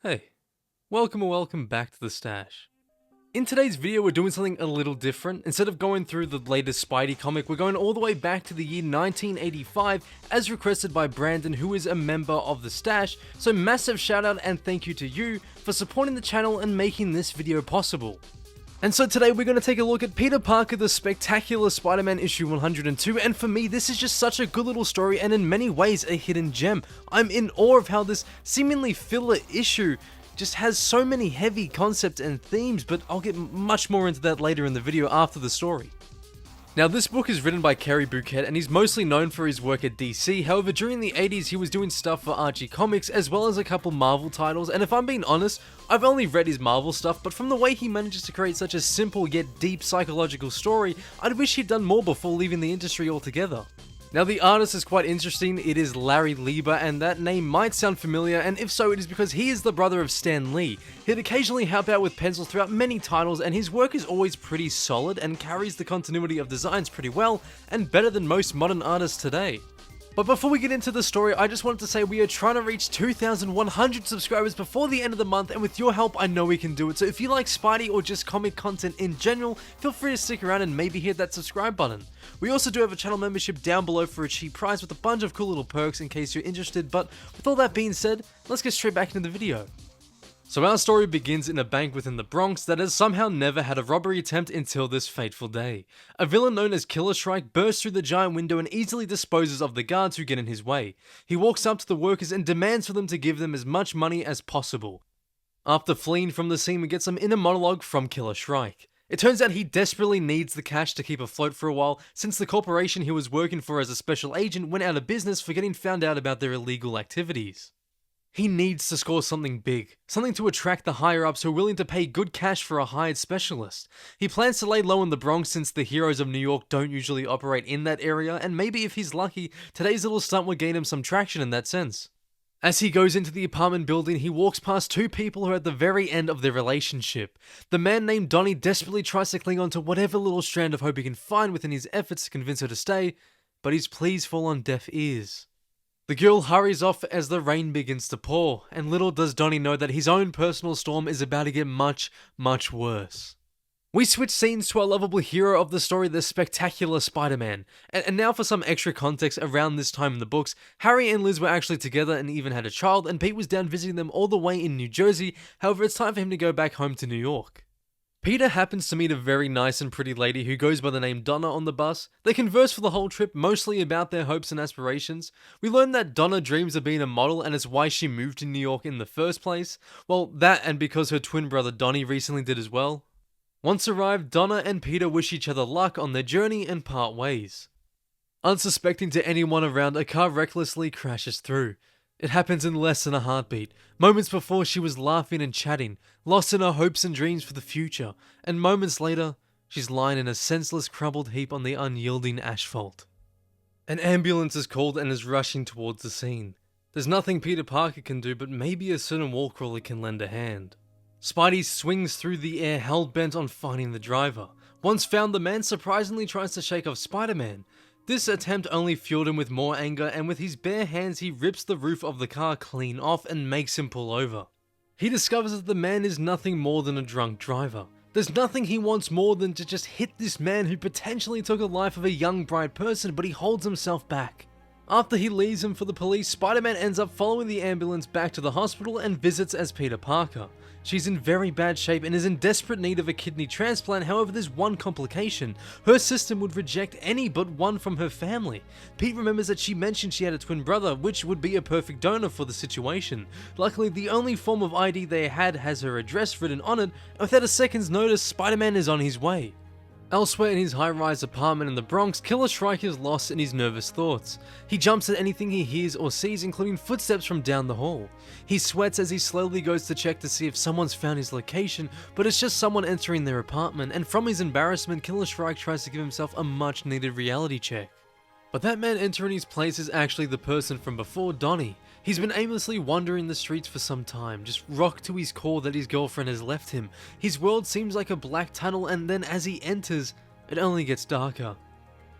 Hey, welcome back to the stash. In today's video, we're doing something a little different. Instead of going through the latest Spidey comic, we're going all the way back to the year 1985, as requested by Brandon, who is a member of the stash. So massive shout out and thank you to you for supporting the channel and making this video possible. And so today we're going to take a look at Peter Parker, the Spectacular Spider-Man issue 102, and for me this is just such a good little story and in many ways a hidden gem. I'm in awe of how this seemingly filler issue just has so many heavy concepts and themes, but I'll get much more into that later in the video after the story. Now, this book is written by Kerry Bouquet, and he's mostly known for his work at DC. However, during the 80s, he was doing stuff for Archie Comics, as well as a couple Marvel titles, and if I'm being honest, I've only read his Marvel stuff, but from the way he manages to create such a simple yet deep psychological story, I'd wish he'd done more before leaving the industry altogether. Now, the artist is quite interesting. It is Larry Lieber, and that name might sound familiar, and if so, it is because he is the brother of Stan Lee. He'd occasionally help out with pencils throughout many titles, and his work is always pretty solid and carries the continuity of designs pretty well, and better than most modern artists today. But before we get into the story, I just wanted to say we are trying to reach 2,100 subscribers before the end of the month, and with your help, I know we can do it. So if you like Spidey or just comic content in general, feel free to stick around and maybe hit that subscribe button. We also do have a channel membership down below for a cheap price with a bunch of cool little perks in case you're interested, but with all that being said, let's get straight back into the video. So our story begins in a bank within the Bronx that has somehow never had a robbery attempt until this fateful day. A villain known as Killer Shrike bursts through the giant window and easily disposes of the guards who get in his way. He walks up to the workers and demands for them to give them as much money as possible. After fleeing from the scene, we get some inner monologue from Killer Shrike. It turns out he desperately needs the cash to keep afloat for a while, since the corporation he was working for as a special agent went out of business for getting found out about their illegal activities. He needs to score something big, something to attract the higher-ups who are willing to pay good cash for a hired specialist. He plans to lay low in the Bronx since the heroes of New York don't usually operate in that area, and maybe if he's lucky, today's little stunt will gain him some traction in that sense. As he goes into the apartment building, he walks past two people who are at the very end of their relationship. The man named Donnie desperately tries to cling on to whatever little strand of hope he can find within his efforts to convince her to stay, but his pleas fall on deaf ears. The girl hurries off as the rain begins to pour, and little does Donnie know that his own personal storm is about to get much worse. We switch scenes to our lovable hero of the story, the Spectacular Spider-Man. And now for some extra context around this time in the books, Harry and Liz were actually together and even had a child, and Pete was down visiting them all the way in New Jersey. However, it's time for him to go back home to New York. Peter happens to meet a very nice and pretty lady who goes by the name Donna on the bus. They converse for the whole trip, mostly about their hopes and aspirations. We learn that Donna dreams of being a model and it's why she moved to New York in the first place. Well, that and because her twin brother Donnie recently did as well. Once arrived, Donna and Peter wish each other luck on their journey and part ways. Unsuspecting to anyone around, a car recklessly crashes through. It happens in less than a heartbeat. Moments before she was laughing and chatting, lost in her hopes and dreams for the future, and moments later, she's lying in a senseless crumpled heap on the unyielding asphalt. An ambulance is called and is rushing towards the scene. There's nothing Peter Parker can do, but maybe a certain wall crawler can lend a hand. Spidey swings through the air, hell-bent on finding the driver. Once found, the man surprisingly tries to shake off Spider-Man. This attempt only fueled him with more anger, and with his bare hands he rips the roof of the car clean off and makes him pull over. He discovers that the man is nothing more than a drunk driver. There's nothing he wants more than to just hit this man who potentially took the life of a young bright person, but he holds himself back. After he leaves him for the police, Spider-Man ends up following the ambulance back to the hospital and visits as Peter Parker. She's in very bad shape and is in desperate need of a kidney transplant. However, there's one complication. Her system would reject any but one from her family. Pete remembers that she mentioned she had a twin brother, which would be a perfect donor for the situation. Luckily, the only form of ID they had has her address written on it, and without a second's notice, Spider-Man is on his way. Elsewhere in his high-rise apartment in the Bronx, Killer Shrike is lost in his nervous thoughts. He jumps at anything he hears or sees, including footsteps from down the hall. He sweats as he slowly goes to check to see if someone's found his location, but it's just someone entering their apartment, and from his embarrassment, Killer Shrike tries to give himself a much-needed reality check. But that man entering his place is actually the person from before, Donnie. He's been aimlessly wandering the streets for some time, just rocked to his core that his girlfriend has left him. His world seems like a black tunnel, and then as he enters, it only gets darker.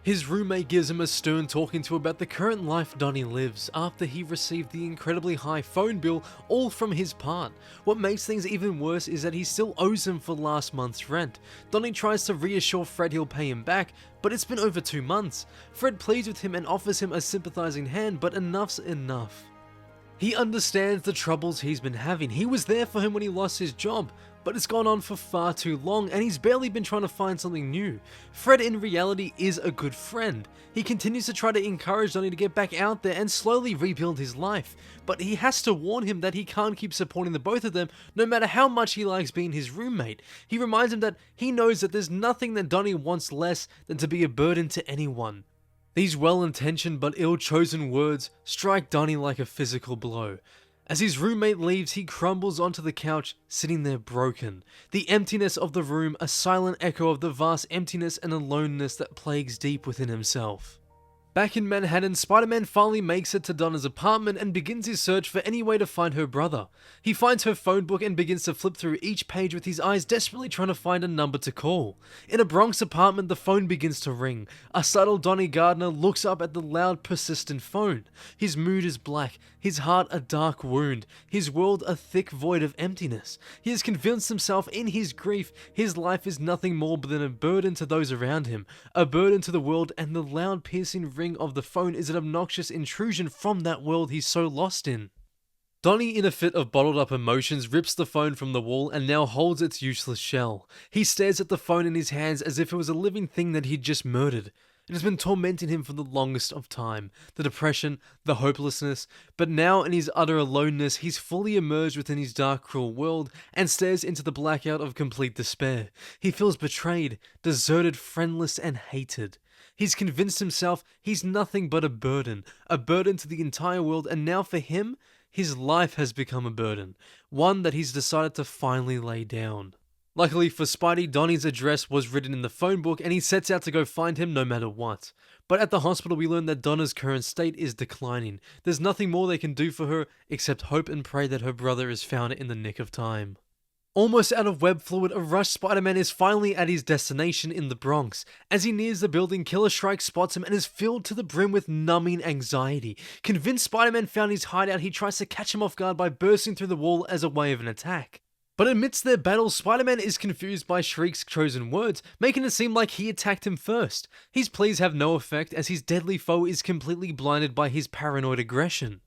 His roommate gives him a stern talking to about the current life Donnie lives after he received the incredibly high phone bill all from his part. What makes things even worse is that he still owes him for last month's rent. Donnie tries to reassure Fred he'll pay him back, but it's been over 2 months. Fred pleads with him and offers him a sympathizing hand, but enough's enough. He understands the troubles he's been having. He was there for him when he lost his job, but it's gone on for far too long and he's barely been trying to find something new. Fred in reality is a good friend. He continues to try to encourage Donnie to get back out there and slowly rebuild his life, but he has to warn him that he can't keep supporting the both of them no matter how much he likes being his roommate. He reminds him that he knows that there's nothing that Donnie wants less than to be a burden to anyone. These well-intentioned but ill-chosen words strike Donnie like a physical blow. As his roommate leaves, he crumbles onto the couch, sitting there broken. The emptiness of the room, a silent echo of the vast emptiness and aloneness that plagues deep within himself. Back in Manhattan, Spider-Man finally makes it to Donna's apartment and begins his search for any way to find her brother. He finds her phone book and begins to flip through each page with his eyes desperately trying to find a number to call. In a Bronx apartment, the phone begins to ring. A subtle Donnie Gardner looks up at the loud, persistent phone. His mood is black, his heart a dark wound, his world a thick void of emptiness. He has convinced himself in his grief his life is nothing more than a burden to those around him, a burden to the world, and the loud piercing ring of the phone is an obnoxious intrusion from that world he's so lost in. Donnie, in a fit of bottled up emotions, rips the phone from the wall and now holds its useless shell. He stares at the phone in his hands as if it was a living thing that he'd just murdered. It has been tormenting him for the longest of time. The depression, the hopelessness, but now in his utter aloneness, he's fully immersed within his dark, cruel world and stares into the blackout of complete despair. He feels betrayed, deserted, friendless, and hated. He's convinced himself he's nothing but a burden to the entire world, and now for him, his life has become a burden, one that he's decided to finally lay down. Luckily for Spidey, Donnie's address was written in the phone book and he sets out to go find him no matter what. But at the hospital we learn that Donna's current state is declining. There's nothing more they can do for her except hope and pray that her brother is found in the nick of time. Almost out of web fluid, a rushed Spider-Man is finally at his destination in the Bronx. As he nears the building, Killer Shrike spots him and is filled to the brim with numbing anxiety. Convinced Spider-Man found his hideout, he tries to catch him off guard by bursting through the wall as a way of an attack. But amidst their battle, Spider-Man is confused by Shriek's chosen words, making it seem like he attacked him first. His pleas have no effect as his deadly foe is completely blinded by his paranoid aggression.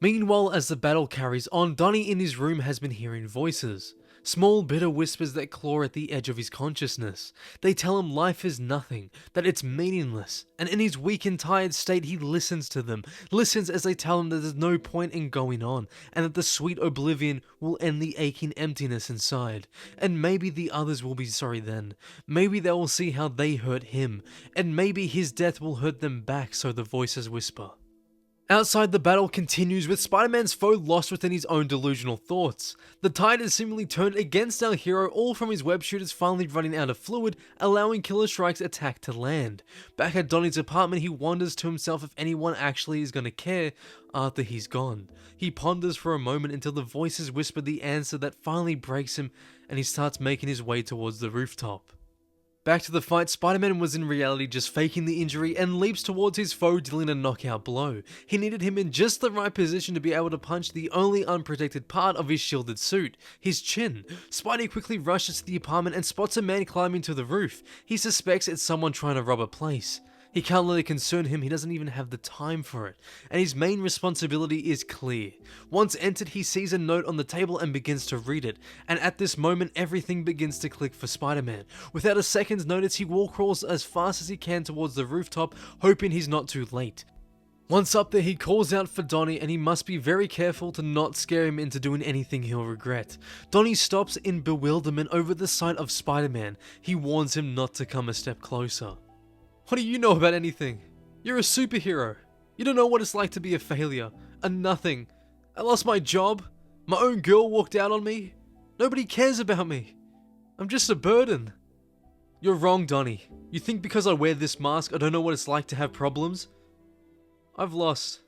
Meanwhile, as the battle carries on, Donnie in his room has been hearing voices. Small, bitter whispers that claw at the edge of his consciousness. They tell him life is nothing, that it's meaningless, and in his weak and tired state he listens to them, listens as they tell him that there's no point in going on, and that the sweet oblivion will end the aching emptiness inside. And maybe the others will be sorry then. Maybe they will see how they hurt him, and maybe his death will hurt them back, so the voices whisper. Outside, the battle continues with Spider-Man's foe lost within his own delusional thoughts. The tide has seemingly turned against our hero, all from his web shooters finally running out of fluid, allowing Killer Shrike's attack to land. Back at Donnie's apartment, he wonders to himself if anyone actually is going to care after he's gone. He ponders for a moment until the voices whisper the answer that finally breaks him, and he starts making his way towards the rooftop. Back to the fight, Spider-Man was in reality just faking the injury and leaps towards his foe, dealing a knockout blow. He needed him in just the right position to be able to punch the only unprotected part of his shielded suit, his chin. Spidey quickly rushes to the apartment and spots a man climbing to the roof. He suspects it's someone trying to rob a place. He can't let it concern him, he doesn't even have the time for it, and his main responsibility is clear. Once entered, he sees a note on the table and begins to read it, and at this moment everything begins to click for Spider-Man. Without a second's notice, he wall crawls as fast as he can towards the rooftop, hoping he's not too late. Once up there, he calls out for Donnie, and he must be very careful to not scare him into doing anything he'll regret. Donnie stops in bewilderment over the sight of Spider-Man. He warns him not to come a step closer. What do you know about anything? You're a superhero. You don't know what it's like to be a failure, a nothing. I lost my job. My own girl walked out on me. Nobody cares about me. I'm just a burden. You're wrong, Donnie. You think because I wear this mask, I don't know what it's like to have problems? I've lost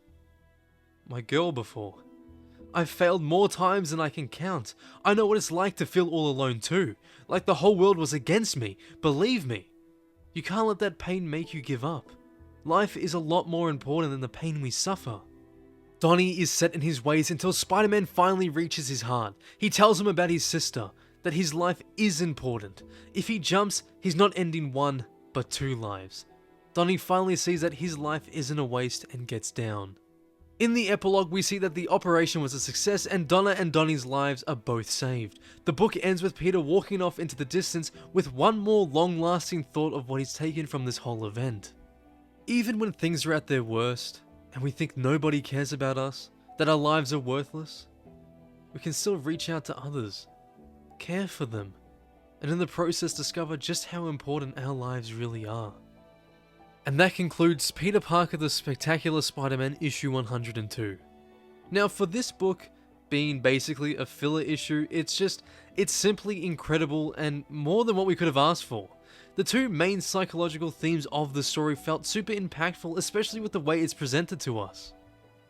my girl before. I've failed more times than I can count. I know what it's like to feel all alone too. Like the whole world was against me. Believe me. You can't let that pain make you give up. Life is a lot more important than the pain we suffer. Donnie is set in his ways until Spider-Man finally reaches his heart. He tells him about his sister, that his life is important. If he jumps, he's not ending one, but 2 lives. Donnie finally sees that his life isn't a waste and gets down. In the epilogue, we see that the operation was a success and Donna and Donnie's lives are both saved. The book ends with Peter walking off into the distance with one more long-lasting thought of what he's taken from this whole event. Even when things are at their worst, and we think nobody cares about us, that our lives are worthless, we can still reach out to others, care for them, and in the process discover just how important our lives really are. And that concludes Peter Parker the Spectacular Spider-Man issue 102. Now for this book, being basically a filler issue, it's simply incredible and more than what we could have asked for. The 2 main psychological themes of the story felt super impactful, especially with the way it's presented to us.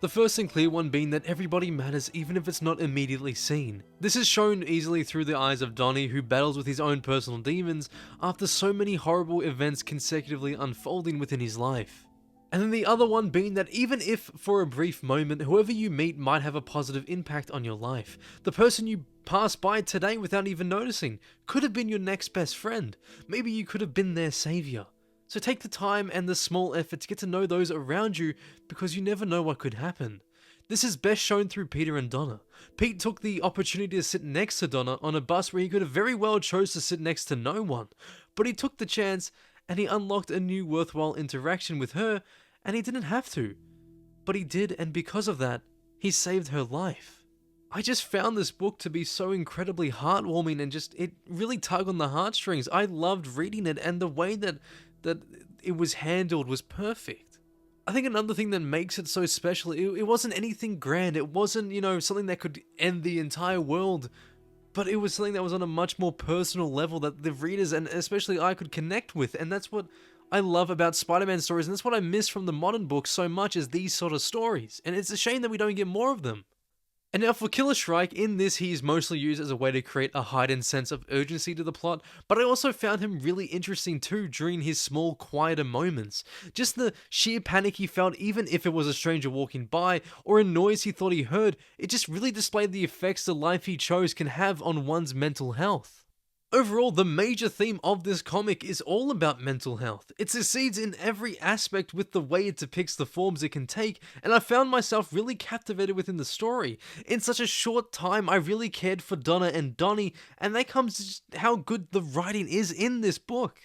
The first and clear one being that everybody matters even if it's not immediately seen. This is shown easily through the eyes of Donnie, who battles with his own personal demons after so many horrible events consecutively unfolding within his life. And then the other one being that even if for a brief moment whoever you meet might have a positive impact on your life, the person you pass by today without even noticing could have been your next best friend. Maybe you could have been their savior. So take the time and the small effort to get to know those around you because you never know what could happen. This is best shown through Peter and Donna. Pete took the opportunity to sit next to Donna on a bus where he could have very well chose to sit next to no one, but he took the chance and he unlocked a new worthwhile interaction with her and he didn't have to. But he did, and because of that, he saved her life. I just found this book to be so incredibly heartwarming and it really tugged on the heartstrings. I loved reading it and the way that it was handled was perfect. I think another thing that makes it so special, it wasn't anything grand. It wasn't, something that could end the entire world, but it was something that was on a much more personal level that the readers and especially I could connect with. And that's what I love about Spider-Man stories, and that's what I miss from the modern books so much, is these sort of stories. And it's a shame that we don't get more of them. And now for Killer Shrike, in this he is mostly used as a way to create a heightened sense of urgency to the plot, but I also found him really interesting too during his small, quieter moments. Just the sheer panic he felt even if it was a stranger walking by, or a noise he thought he heard, it just really displayed the effects the life he chose can have on one's mental health. Overall, the major theme of this comic is all about mental health. It succeeds in every aspect with the way it depicts the forms it can take, and I found myself really captivated within the story. In such a short time, I really cared for Donna and Donnie, and that comes to just how good the writing is in this book.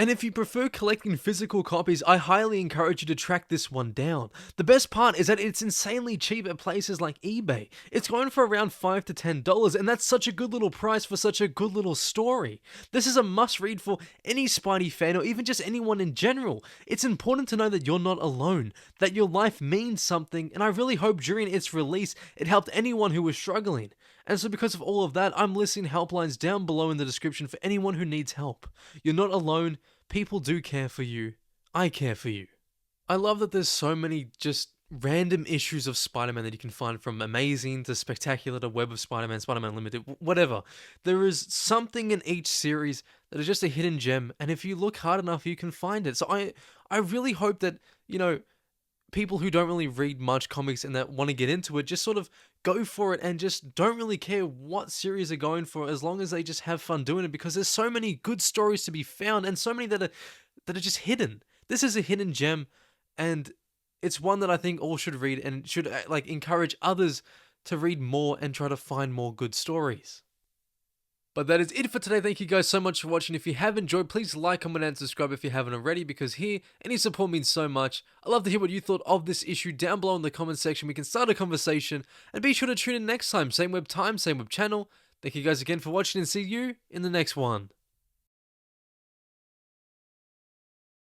And if you prefer collecting physical copies, I highly encourage you to track this one down. The best part is that it's insanely cheap at places like eBay. It's going for around $5 to $10, and that's such a good little price for such a good little story. This is a must-read for any Spidey fan or even just anyone in general. It's important to know that you're not alone, that your life means something, and I really hope during its release it helped anyone who was struggling. And so because of all of that, I'm listing helplines down below in the description for anyone who needs help. You're not alone. People do care for you. I care for you. I love that there's so many just random issues of Spider-Man that you can find, from Amazing to Spectacular to Web of Spider-Man, Spider-Man Unlimited, whatever. There is something in each series that is just a hidden gem, and if you look hard enough, you can find it. So I really hope that, people who don't really read much comics and that want to get into it just sort of go for it and just don't really care what series they're going for, as long as they just have fun doing it, because there's so many good stories to be found and so many that are just hidden. This is a hidden gem, and it's one that I think all should read and should encourage others to read more and try to find more good stories. But that is it for today. Thank you guys so much for watching. If you have enjoyed, please like, comment, and subscribe if you haven't already, because here, any support means so much. I'd love to hear what you thought of this issue down below in the comment section. We can start a conversation, and be sure to tune in next time. Same web time, same web channel. Thank you guys again for watching, and see you in the next one.